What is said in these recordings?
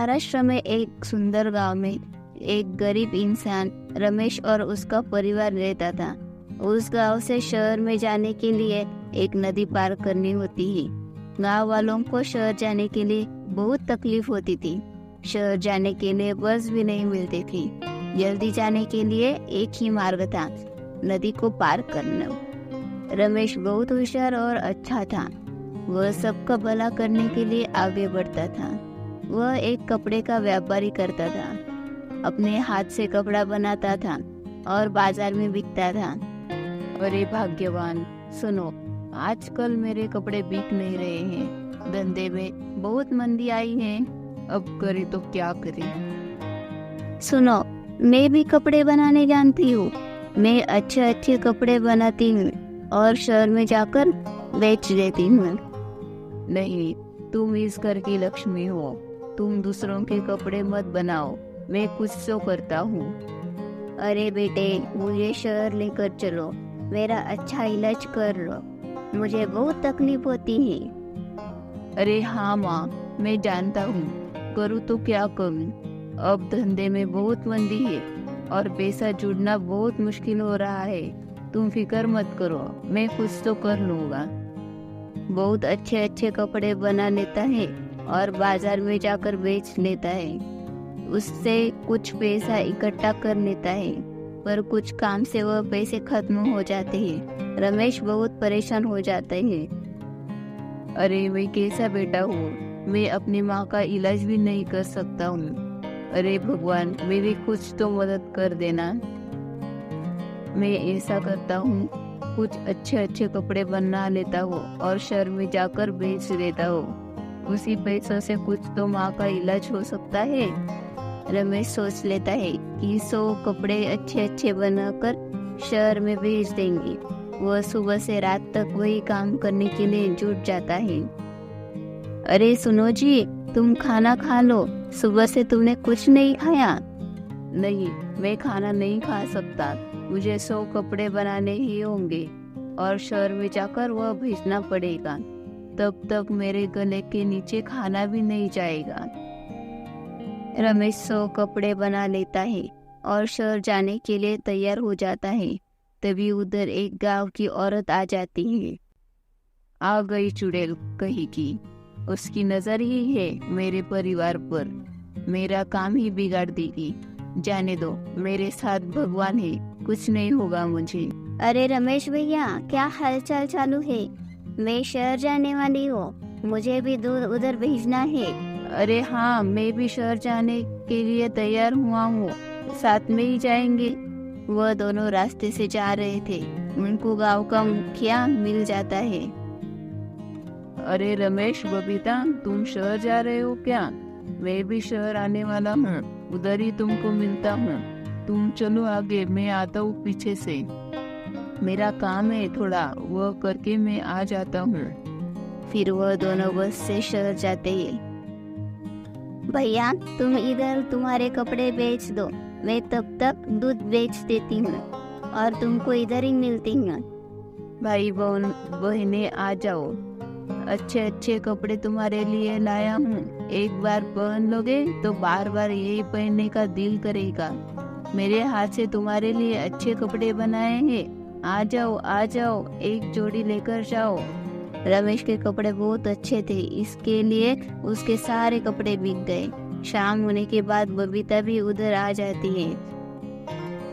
महाराष्ट्र में एक सुंदर गांव में एक गरीब इंसान रमेश और उसका परिवार रहता था। उस गांव से शहर में जाने के लिए एक नदी पार करनी होती है। गांव वालों को शहर जाने के लिए बहुत तकलीफ होती थी। शहर जाने के लिए बस भी नहीं मिलती थी। जल्दी जाने के लिए एक ही मार्ग था, नदी को पार करना। रमेश बहुत होशियार और अच्छा था। वह सबका भला करने के लिए आगे बढ़ता था। वह एक कपड़े का व्यापारी करता था। अपने हाथ से कपड़ा बनाता था और बाजार में बिकता था। अरे भाग्यवान, सुनो, आजकल मेरे कपड़े बिक नहीं रहे हैं। धंधे में बहुत मंदी आई है। अब करे तो क्या करे? सुनो, मैं भी कपड़े बनाने जानती हूँ। मैं अच्छे अच्छे कपड़े बनाती हूँ और शहर में जाकर बेच देती हूँ। नहीं, तुम इस घर की लक्ष्मी हो। तुम दूसरों के कपड़े मत बनाओ, मैं कुछ तो करता हूँ। अरे बेटे, मुझे शहर लेकर चलो, मेरा अच्छा इलाज कर लो, मुझे बहुत तकलीफ होती है। अरे हाँ माँ, मैं जानता हूँ, करूँ तो क्या करूँ। अब धंधे में बहुत मंदी है और पैसा जुड़ना बहुत मुश्किल हो रहा है। तुम फिक्र मत करो, मैं कुछ तो कर लूँगा। बहुत अच्छे अच्छे कपड़े बना लेता है और बाजार में जाकर बेच लेता है। उससे कुछ पैसा इकट्ठा कर लेता है, पर कुछ काम से वह पैसे खत्म हो जाते हैं। रमेश बहुत परेशान हो जाते हैं। अरे मैं कैसा बेटा हूँ, मैं अपनी माँ का इलाज भी नहीं कर सकता हूँ। अरे भगवान, मेरी कुछ तो मदद कर देना। मैं ऐसा करता हूँ, कुछ अच्छे अच्छे कपड़े बना लेता हूँ और शहर में जाकर बेच देता हूँ। उसी पैसों से कुछ तो माँ का इलाज हो सकता है। रमेश सोच लेता है कि 100 कपड़े अच्छे अच्छे बनाकर शहर में बेच देंगे। वह सुबह से रात तक वही काम करने के लिए जुट जाता है। अरे सुनो जी, तुम खाना खा लो, सुबह से तुमने कुछ नहीं खाया। नहीं, मैं खाना नहीं खा सकता, मुझे 100 कपड़े बनाने ही होंगे और शहर में जाकर वह भेजना पड़ेगा। तब तक मेरे गले के नीचे खाना भी नहीं जाएगा। रमेश 100 कपड़े बना लेता है और शहर जाने के लिए तैयार हो जाता है। तभी उधर एक गांव की औरत आ जाती है। आ गई चुड़ैल कहीं की, उसकी नजर ही है मेरे परिवार पर, मेरा काम ही बिगाड़ देगी। जाने दो, मेरे साथ भगवान है, कुछ नहीं होगा मुझे। अरे रमेश भैया, क्या हालचाल चालू है? मैं शहर जाने वाली हूँ, मुझे भी दूर उधर भेजना है। अरे हाँ, मैं भी शहर जाने के लिए तैयार हुआ हूँ, साथ में ही जाएंगे। वह दोनों रास्ते से जा रहे थे। उनको गांव का मुखिया मिल जाता है। अरे रमेश, बबीता, तुम शहर जा रहे हो क्या? मैं भी शहर आने वाला हूँ, उधर ही तुमको मिलता हूँ। तुम चलो आगे, मैं आता हूँ पीछे से। मेरा काम है थोड़ा, वह करके मैं आ जाता हूँ। फिर वह दोनों बस से शहर जाते हैं। भैया, तुम इधर तुम्हारे कपड़े बेच दो, मैं तब तक दूध बेच देती हूँ और तुमको इधर ही मिलती हूँ। भाई बहने आ जाओ, अच्छे अच्छे कपड़े तुम्हारे लिए लाया हूँ। एक बार पहन लोगे तो बार बार यही पहनने का दिल करेगा। मेरे हाथ से तुम्हारे लिए अच्छे कपड़े बनाए हैं, आ जाओ आ जाओ, एक जोड़ी लेकर जाओ। रमेश के कपड़े बहुत अच्छे थे, इसके लिए उसके सारे कपड़े बिक गए। शाम होने के बाद बबीता भी उधर आ जाती है।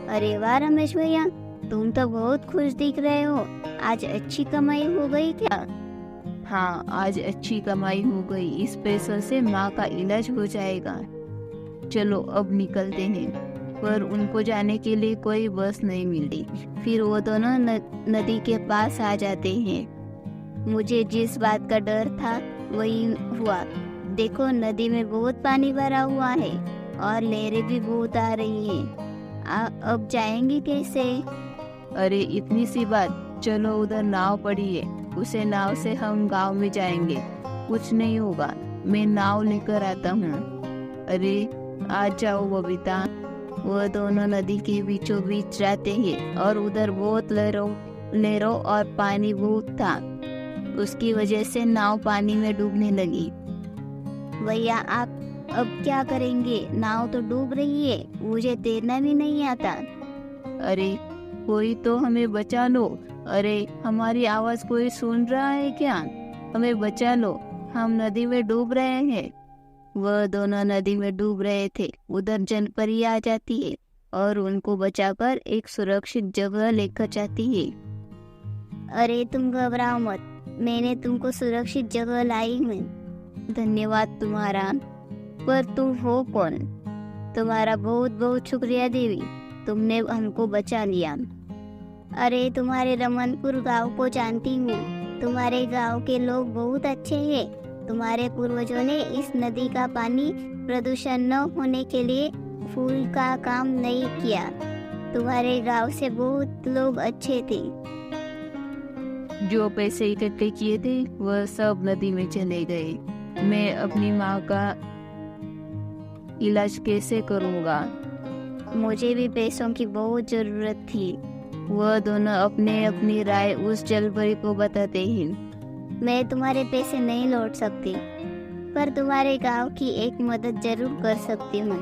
अरे वाह रमेश भैया, तुम तो बहुत खुश दिख रहे हो, आज अच्छी कमाई हो गई क्या? हाँ, आज अच्छी कमाई हो गई, इस पैसों से माँ का इलाज हो जाएगा। चलो अब निकलते हैं। पर उनको जाने के लिए कोई बस नहीं मिलती। फिर वो दोनों नदी के पास आ जाते हैं। मुझे जिस बात का डर था वही हुआ। देखो, नदी में बहुत पानी भरा हुआ है और लहरें भी बहुत आ रही हैं। अब जाएंगे कैसे? अरे इतनी सी बात, चलो उधर नाव पड़ी है, उसे नाव से हम गांव में जाएंगे, कुछ नहीं होगा, मैं नाव लेकर आता हूँ। अरे आ जाओ बबीता। वह दोनों नदी के बीचों बीच जाते हैं और उधर बहुत लहरों और पानी बहुत था। उसकी वजह से नाव पानी में डूबने लगी। भैया, अब क्या करेंगे? नाव तो डूब रही है, मुझे तैरना भी नहीं आता। अरे कोई तो हमें बचा लो। अरे हमारी आवाज कोई सुन रहा है क्या? हमें बचा लो, हम नदी में डूब रहे हैं। वह दोनों नदी में डूब रहे थे। उधर जलपरी आ जाती है और उनको बचाकर एक सुरक्षित जगह लेकर जाती है। अरे तुम घबराओ मत, मैंने तुमको सुरक्षित जगह लाई हूँ। धन्यवाद तुम्हारा। पर तुम हो कौन? तुम्हारा बहुत बहुत शुक्रिया देवी, तुमने हमको बचा लिया। अरे तुम्हारे रमनपुर गांव को जानती हूँ, तुम्हारे गांव के लोग बहुत अच्छे हैं। तुम्हारे पूर्वजों ने इस नदी का पानी प्रदूषण न होने के लिए फूल का काम नहीं किया। तुम्हारे गांव से बहुत लोग अच्छे थे। जो पैसे इकट्ठे किए थे वह सब नदी में चले गए। मैं अपनी माँ का इलाज कैसे करूँगा? मुझे भी पैसों की बहुत जरूरत थी। वह दोनों अपने अपनी राय उस जलपरी को बताते हैं। मैं तुम्हारे पैसे नहीं लौट सकती, पर तुम्हारे गांव की एक मदद जरूर कर सकती हूँ।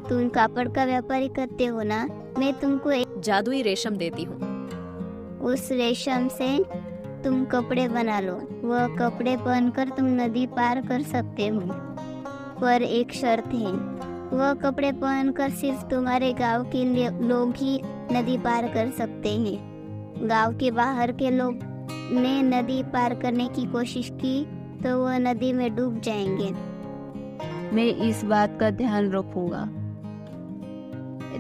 तुम कापड़ का व्यापारी करते हो ना? मैं तुमको एक जादुई रेशम देती हूँ। उस रेशम से तुम कपड़े बना लो। वह कपड़े पहनकर तुम नदी पार कर सकते हो, पर एक शर्त है। वह कपड़े पहनकर सिर्फ तुम्हारे गांव के लोग ही नदी पार कर सकते हैं। गांव के बाहर के लोग ने नदी पार करने की कोशिश की तो वह नदी में डूब जाएंगे। मैं इस बात का ध्यान रखूंगा।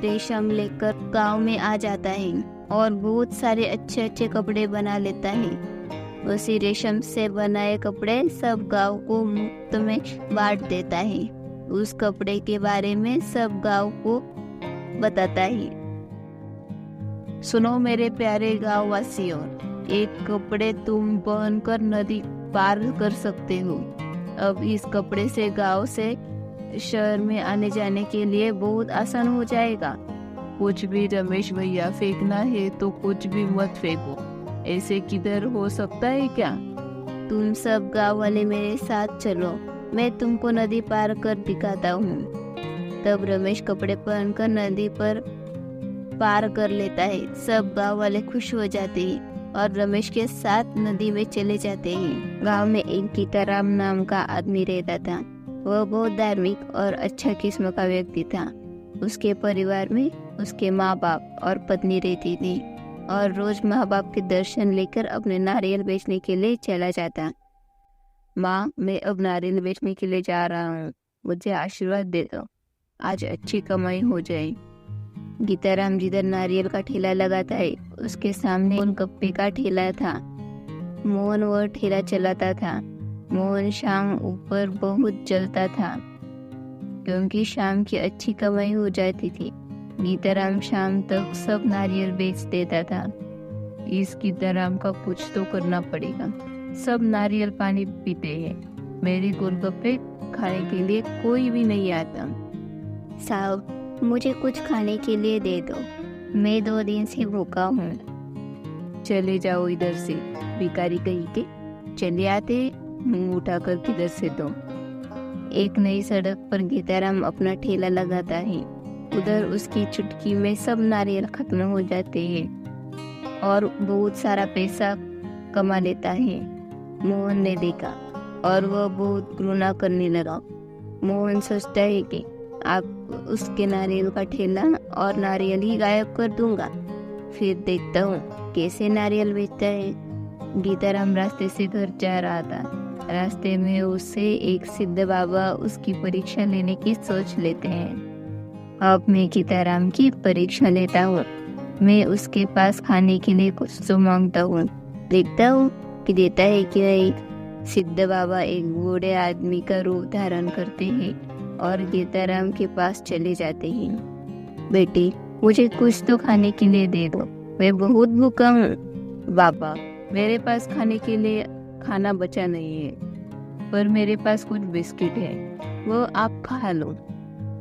रेशम लेकर गांव में आ जाता है और बहुत सारे अच्छे अच्छे कपड़े बना लेता है। उसी रेशम से बनाए कपड़े सब गांव को मुफ्त में बांट देता है। उस कपड़े के बारे में सब गांव को बताता है। सुनो मेरे प्यारे गाँव वासियों, एक कपड़े तुम पहनकर नदी पार कर सकते हो। अब इस कपड़े से गांव से शहर में आने जाने के लिए बहुत आसान हो जाएगा। कुछ भी रमेश भैया फेंकना है तो कुछ भी मत फेंको। ऐसे किधर हो सकता है क्या? तुम सब गांव वाले मेरे साथ चलो, मैं तुमको नदी पार कर दिखाता हूँ। तब रमेश कपड़े पहनकर नदी पर पार कर लेता है। सब गांव वाले खुश हो जाते हैं और रमेश के साथ नदी में चले जाते हैं। गांव में एक गीताराम नाम का आदमी रहता था। वह बहुत धार्मिक और अच्छा किस्म का व्यक्ति था। उसके परिवार में उसके माँ बाप और पत्नी रहती थी और रोज माँ बाप के दर्शन लेकर अपने नारियल बेचने के लिए चला जाता। माँ, मैं अब नारियल बेचने के लिए जा रहा हूँ, मुझे आशीर्वाद दे दो, आज अच्छी कमाई हो जाए। गीताराम जिधर नारियल का ठेला लगाता है उसके सामने मोहन गप्पे का ठेला था। मोहन वह ठेला चलाता था। मोहन शाम ऊपर बहुत जलता था क्योंकि शाम की अच्छी कमाई हो जाती थी। गीताराम शाम तक सब नारियल बेच देता था। इस गीताराम का कुछ तो करना पड़ेगा। सब नारियल पानी पीते हैं, मेरे गोलगप्पे खाने के लिए कोई भी नहीं आता। साहब, मुझे कुछ खाने के लिए दे दो, मैं 2 दिन से भूखा हूँ। चले जाओ इधर से, भिखारी कहीं के। चले आते मुंह उठाकर किधर से दो। एक नई सड़क पर गीताराम अपना ठेला लगाता है। उधर उसकी चुटकी में सब नारियल खत्म हो जाते हैं और बहुत सारा पैसा कमा लेता है। मोहन ने देखा और वह बहुत घृणा करने लगा। मोहन सोचता है कि आप उसके नारियल का ठेला और नारियल ही गायब कर दूंगा, फिर देखता हूँ कैसे नारियल बेचता है। गीताराम रास्ते से घर जा रहा था। रास्ते में उससे एक सिद्ध बाबा उसकी परीक्षा लेने की सोच लेते हैं। अब मैं गीताराम की परीक्षा लेता हूँ। मैं उसके पास खाने के लिए कुछ तो मांगता हूँ, देखता हूँ कि देता है कि नहीं। सिद्ध बाबा एक बूढ़े आदमी का रूप धारण करते हैं और गीताराम के पास चले जाते हैं। बेटी, मुझे कुछ तो खाने के लिए दे दो, मैं बहुत भूखा हूँ। बाबा, मेरे पास खाने के लिए खाना बचा नहीं है, पर मेरे पास कुछ बिस्किट है, वो आप खा लो।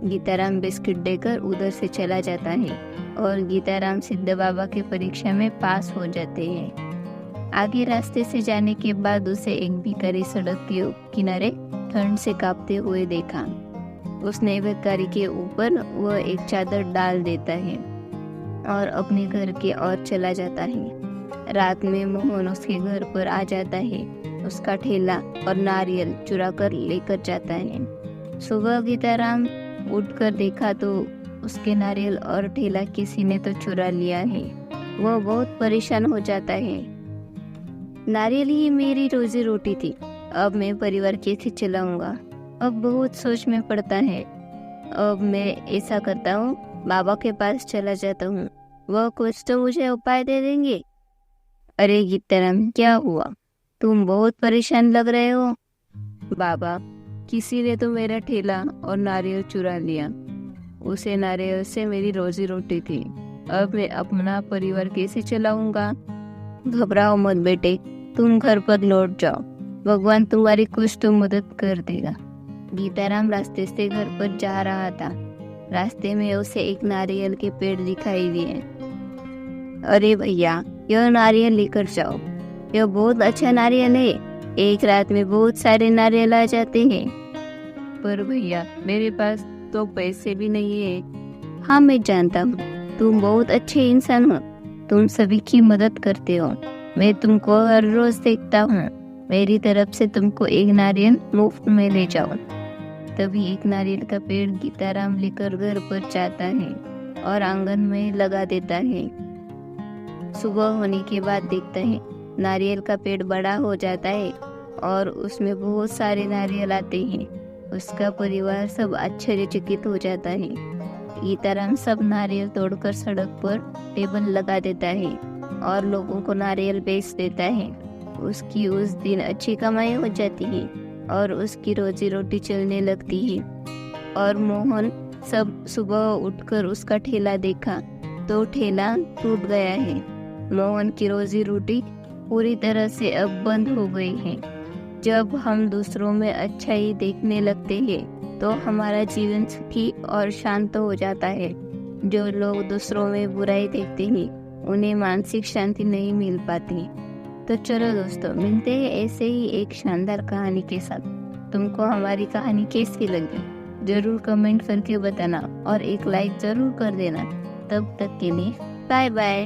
गीताराम बिस्किट देकर उधर से चला जाता है और गीताराम सिद्ध बाबा की परीक्षा में पास हो जाते हैं। आगे रास्ते से जाने के बाद उसे एक भिखारी सड़क के किनारे ठंड से कांपते हुए देखा। उसने भिखारी के ऊपर वह एक चादर डाल देता है और अपने घर की ओर चला जाता है। रात में मोहन उसके घर पर आ जाता है, उसका ठेला और नारियल चुरा कर लेकर जाता है। सुबह गीताराम उठकर देखा तो उसके नारियल और ठेला किसी ने तो चुरा लिया है। वह बहुत परेशान हो जाता है। नारियल ही मेरी रोजी रोटी थी, अब मैं परिवार कैसे चलाऊंगा। अब बहुत सोच में पड़ता है। अब मैं ऐसा करता हूँ, बाबा के पास चला जाता हूँ, वह कुछ तो मुझे उपाय दे देंगे। अरे गीताराम, क्या हुआ? तुम बहुत परेशान लग रहे हो। बाबा, किसी ने तो मेरा ठेला और नारियल चुरा लिया। उसे नारियल से मेरी रोजी रोटी थी, अब मैं अपना परिवार कैसे चलाऊंगा। घबराओ मत बेटे, तुम घर पर लौट जाओ, भगवान तुम्हारी कुछ तो मदद कर देगा। गीताराम रास्ते से घर पर जा रहा था। रास्ते में उसे एक नारियल के पेड़ दिखाई दिए। अरे भैया, यह नारियल लेकर जाओ, यह बहुत अच्छा नारियल है, एक रात में बहुत सारे नारियल आ जाते हैं। पर भैया, मेरे पास तो पैसे भी नहीं है। हाँ, मैं जानता हूँ, तुम बहुत अच्छे इंसान हो, तुम सभी की मदद करते हो। मैं तुमको हर रोज देखता हूँ, मेरी तरफ से तुमको एक नारियल मुफ्त में ले जाओ। तभी एक नारियल का पेड़ गीताराम लेकर घर पर जाता है और आंगन में लगा देता है। सुबह होने के बाद देखता है नारियल का पेड़ बड़ा हो जाता है और उसमें बहुत सारे नारियल आते हैं। उसका परिवार सब आश्चर्यचकित हो जाता है। गीताराम सब नारियल तोड़कर सड़क पर टेबल लगा देता है और लोगों को नारियल बेच देता है। उसकी उस दिन अच्छी कमाई हो जाती है और उसकी रोजी रोटी चलने लगती है। और मोहन सब सुबह उठकर उसका ठेला देखा तो ठेला टूट गया है। मोहन की रोजी रोटी पूरी तरह से अब बंद हो गई है। जब हम दूसरों में अच्छाई देखने लगते हैं तो हमारा जीवन सुखी और शांत हो जाता है। जो लोग दूसरों में बुराई देखते हैं उन्हें मानसिक शांति नहीं मिल पाती। तो चलो दोस्तों, मिलते हैं ऐसे ही एक शानदार कहानी के साथ। तुमको हमारी कहानी कैसी लगी जरूर कमेंट करके बताना और एक लाइक जरूर कर देना। तब तक के लिए बाय बाय।